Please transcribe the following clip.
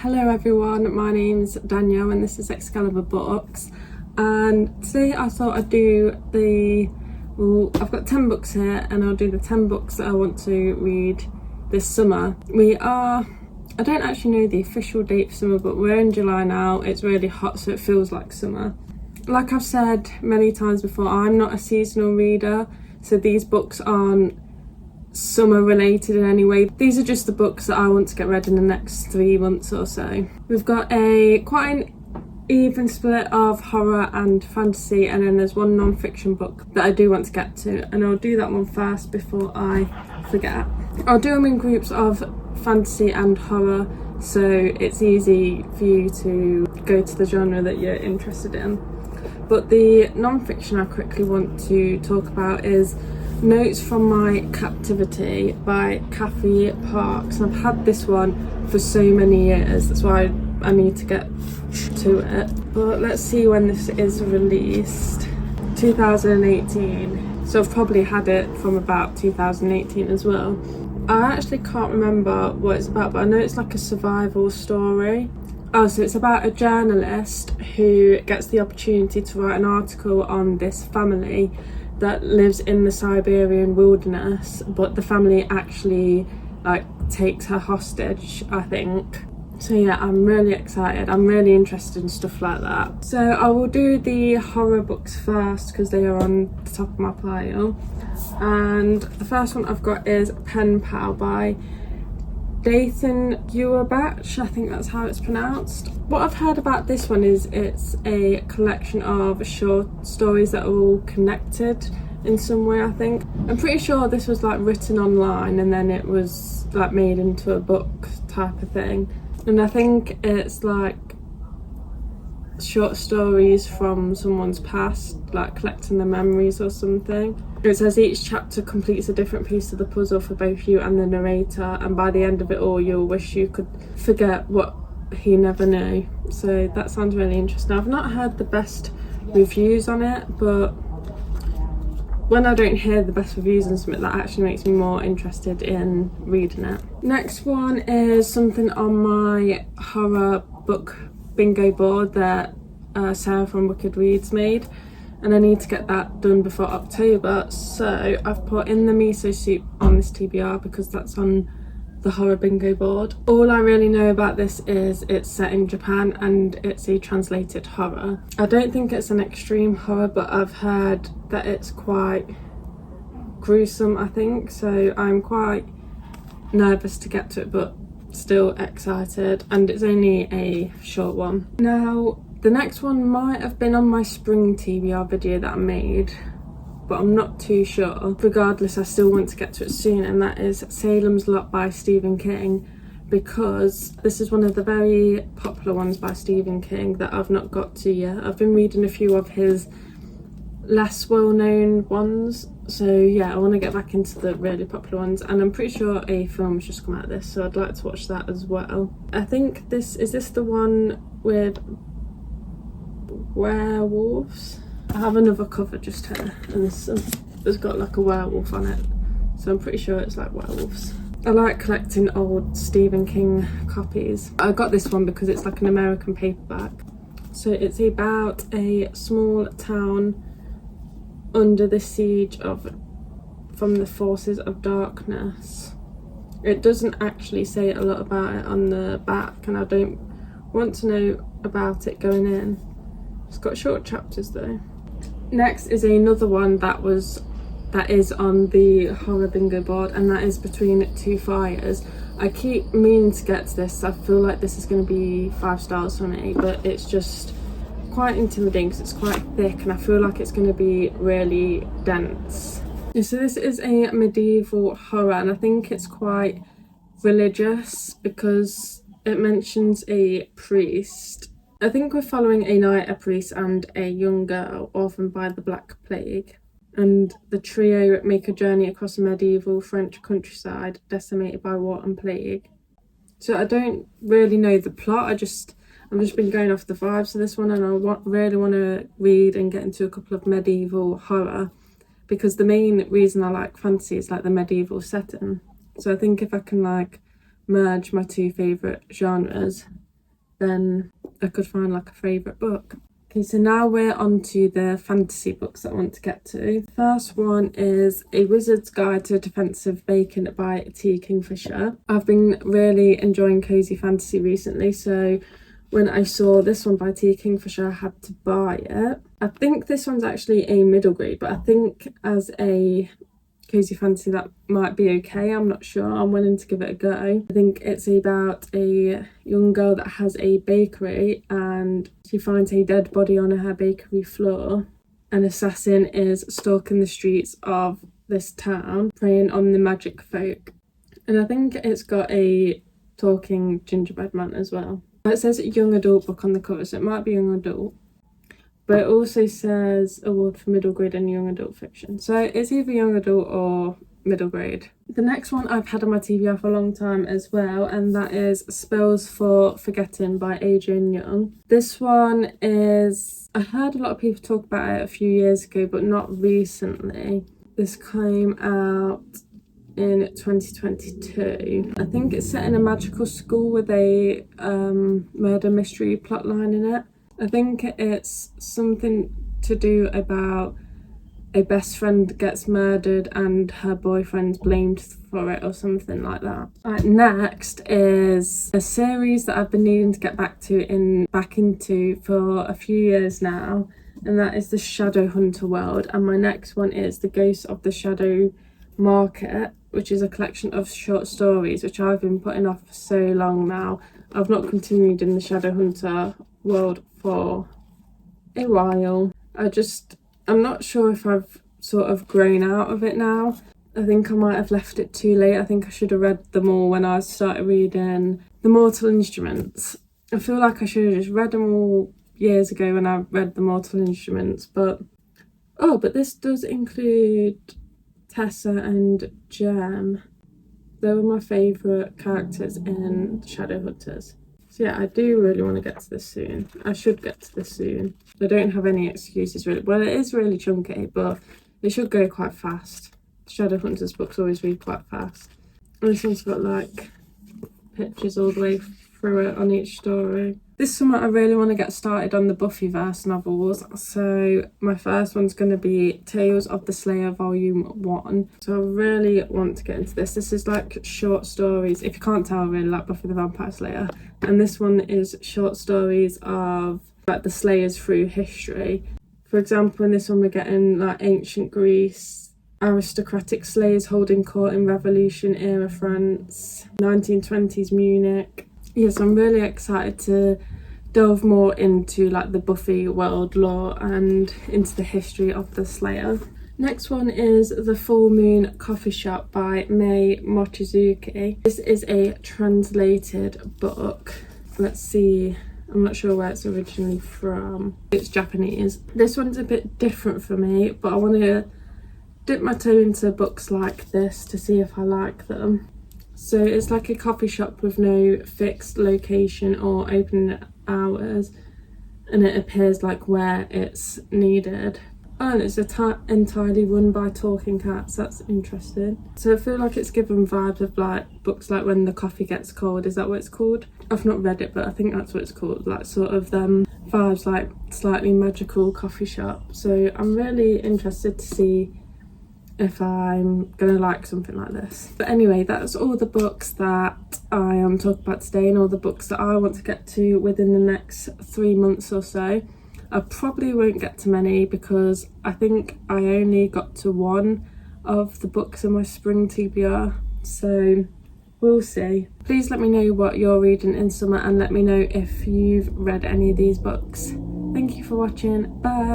Hello everyone, my name's Danielle and this is Excalibur Books, and today I thought I'd do I've got 10 books here and I'll do the 10 books that I want to read this summer. I don't actually know the official date for summer, but we're in July now. It's really hot, so it feels like summer. Like I've said many times before, I'm not a seasonal reader, so these books aren't summer related in any way. These are just the books that I want to get read in the next 3 months or so. We've got quite an even split of horror and fantasy, and then there's one non-fiction book that I do want to get to, and I'll do that one first before I forget. I'll do them in groups of fantasy and horror, so it's easy for you to go to the genre that you're interested in. But the non-fiction I quickly want to talk about is Notes from My Captivity by Kathy Parks. I've had this one for so many years, that's why I need to get to it. But let's see when this is released. 2018, so I've probably had it from about 2018 as well. I actually can't remember what it's about, but I know it's like a survival story. Oh, so it's about a journalist who gets the opportunity to write an article on this family that lives in the Siberian wilderness, but the family actually takes her hostage, I think. So yeah, I'm really excited. I'm really interested in stuff like that. So I will do the horror books first because they are on the top of my pile. And the first one I've got is Pen Pal by Dathan Urbach, I think that's how it's pronounced. What I've heard about this one is it's a collection of short stories that are all connected in some way, I think. I'm pretty sure this was written online and then it was made into a book type of thing. And I think it's short stories from someone's past, collecting their memories or something. It says each chapter completes a different piece of the puzzle for both you and the narrator, and by the end of it all you'll wish you could forget what he never knew. So that sounds really interesting. I've not heard the best reviews on it, but when I don't hear the best reviews on something, that actually makes me more interested in reading it. Next one is something on my horror book bingo board that Sarah from Wicked Reads made, and I need to get that done before October, so I've put In the Miso Soup on this TBR because that's on the horror bingo board. All I really know about this is it's set in Japan and it's a translated horror. I don't think it's an extreme horror, but I've heard that it's quite gruesome, I think, so I'm quite nervous to get to it, but still excited, and it's only a short one. Now the next one might have been on my spring TBR video that I made, but I'm not too sure. Regardless, I still want to get to it soon, and that is Salem's Lot by Stephen King, because this is one of the very popular ones by Stephen King that I've not got to yet. I've been reading a few of his less well-known ones, so yeah, I want to get back into the really popular ones, and I'm pretty sure a film's just come out of this, so I'd like to watch that as well. I think this is the one with werewolves. I have another cover just here, and there's got a werewolf on it, so I'm pretty sure it's werewolves. I like collecting old Stephen King copies. I got this one because it's an American paperback. So it's about a small town under the siege from the forces of darkness. It doesn't actually say a lot about it on the back, and I don't want to know about it going in. It's got short chapters though. Next is another one that is on the horror bingo board, and that is Between Two Fires. I keep meaning to get to this. I feel like this is going to be 5 stars for me, but it's just quite intimidating because it's quite thick, and I feel like it's going to be really dense. So this is a medieval horror, and I think it's quite religious because it mentions a priest. I think we're following a knight, a priest and a young girl orphaned by the Black Plague, and the trio make a journey across the medieval French countryside decimated by war and plague. So I don't really know the plot, I've just been going off the vibes of this one, and I really want to read and get into a couple of medieval horror because the main reason I like fantasy is the medieval setting. So I think if I can merge my two favourite genres, then I could find like a favourite book. Okay, so now we're on to the fantasy books that I want to get to. The first one is A Wizard's Guide to Defensive Bacon by T. Kingfisher. I've been really enjoying cozy fantasy recently, so when I saw this one by T. Kingfisher, I had to buy it. I think this one's actually a middle grade, but I think as a cozy fantasy that might be okay. I'm not sure. I'm willing to give it a go. I think it's about a young girl that has a bakery and she finds a dead body on her bakery floor. An assassin is stalking the streets of this town, preying on the magic folk. And I think it's got a talking gingerbread man as well. It says young adult book on the cover, so it might be young adult. But it also says award for middle grade and young adult fiction. So it's either young adult or middle grade. The next one I've had on my TBR for a long time as well, and that is Spells for Forgetting by Adrian Young. This one is, I heard a lot of people talk about it a few years ago, but not recently. This came out in 2022. I think it's set in a magical school with a murder mystery plotline in it. I think it's something to do about a best friend gets murdered and her boyfriend's blamed for it or something like that. Next is a series that I've been needing to get back into for a few years now, and that is the Shadowhunter world. And my next one is The Ghost of the Shadow Market, which is a collection of short stories which I've been putting off for so long now. I've not continued in the Shadowhunter world for a while. I'm not sure if I've sort of grown out of it now. I think I might have left it too late. I think I should have read them all when I started reading The Mortal Instruments. I feel like I should have just read them all years ago when I read The Mortal Instruments, but this does include Tessa and Jem. They were my favourite characters in Shadowhunters. So yeah, I do really want to get to this soon. I should get to this soon. I don't have any excuses really. Well, it is really chunky, but it should go quite fast. Shadowhunters books always read quite fast. And this one's got like pictures all the way through it on each story. This summer I really want to get started on the Buffyverse novels, so my first one's going to be Tales of the Slayer Volume 1. So I really want to get into this. This is like short stories. If you can't tell, I really like Buffy the Vampire Slayer. And this one is short stories of like the Slayers through history. For example, in this one we're getting like ancient Greece, aristocratic Slayers holding court in Revolution era France, 1920s Munich. Yes, I'm really excited to delve more into like the Buffy world lore and into the history of the Slayer. Next one is The Full Moon Coffee Shop by Mei Mochizuki. This is a translated book. Let's see, I'm not sure where it's originally from. It's Japanese. This one's a bit different for me, but I want to dip my toe into books like this to see if I like them. So it's like a coffee shop with no fixed location or opening hours, and it appears like where it's needed. Oh, and it's entirely run by talking cats. That's interesting. So I feel like it's given vibes of like books like When the Coffee Gets Cold. Is that what it's called? I've not read it, but I think that's what it's called. Like sort of them vibes, like slightly magical coffee shop. So I'm really interested to see if I'm gonna like something like this. But anyway, that's all the books that I am talking about today and all the books that I want to get to within the next 3 months or so. I probably won't get to many because I think I only got to one of the books in my spring TBR, so we'll see. Please let me know what you're reading in summer and let me know if you've read any of these books. Thank you for watching. Bye.